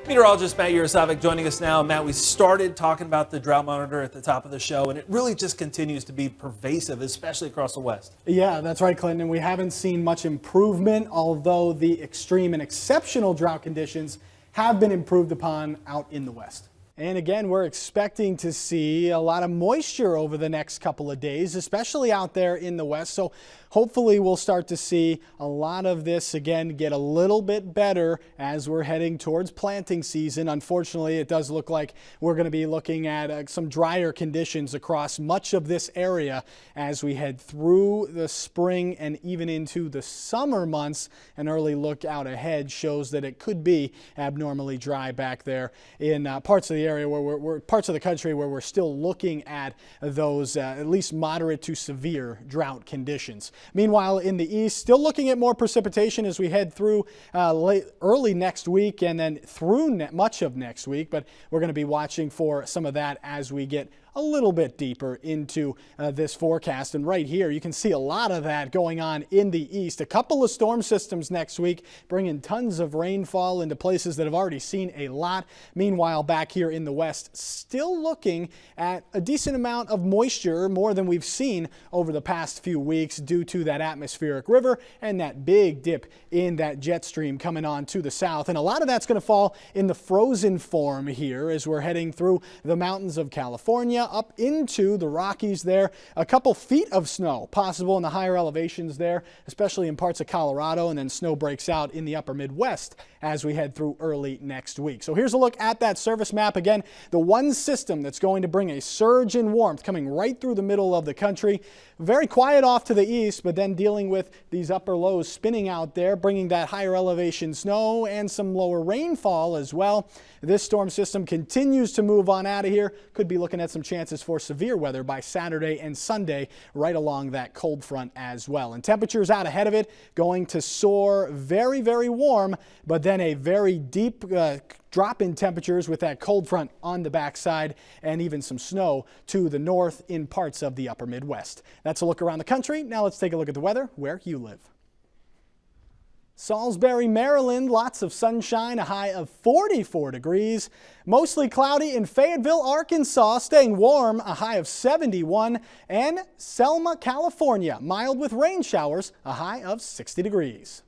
Meteorologist Matt Yurosavik joining us now. Matt, we started talking about the drought monitor at the top of the show, and it really just continues to be pervasive, especially across the West. Yeah, that's right, Clinton. And we haven't seen much improvement, although the extreme and exceptional drought conditions have been improved upon out in the West. And again, we're expecting to see a lot of moisture over the next couple of days, especially out there in the West. So hopefully we'll start to see a lot of this again get a little bit better as we're heading towards planting season. Unfortunately, it does look like we're going to be looking at some drier conditions across much of this area as we head through the spring and even into the summer months. An early look out ahead shows that it could be abnormally dry back there in parts of the area where we're parts of the country where we're still looking at those at least moderate to severe drought conditions. Meanwhile, in the east, still looking at more precipitation as we head through early next week and then through much of next week. But we're going to be watching for some of that as we get a little bit deeper into this forecast. And right here, you can see a lot of that going on in the east. A couple of storm systems next week bringing tons of rainfall into places that have already seen a lot. Meanwhile, back here in the west, still looking at a decent amount of moisture, more than we've seen over the past few weeks due to that atmospheric river and that big dip in that jet stream coming on to the south. And a lot of that's going to fall in the frozen form here as we're heading through the mountains of California, up into the Rockies there. A couple feet of snow possible in the higher elevations there, especially in parts of Colorado, and then snow breaks out in the upper Midwest as we head through early next week. So here's a look at that service map. Again, the one system that's going to bring a surge in warmth coming right through the middle of the country. Very quiet off to the east, but then dealing with these upper lows spinning out there, bringing that higher elevation snow and some lower rainfall as well. This storm system continues to move on out of here. Could be looking at some chances for severe weather by Saturday and Sunday right along that cold front as well. And temperatures out ahead of it going to soar very, very warm, but then a very deep drop in temperatures with that cold front on the backside and even some snow to the north in parts of the upper Midwest. That's a look around the country. Now let's take a look at the weather where you live. Salisbury, Maryland, lots of sunshine, a high of 44 degrees. Mostly cloudy in Fayetteville, Arkansas, staying warm, a high of 71. And Selma, California, mild with rain showers, a high of 60 degrees.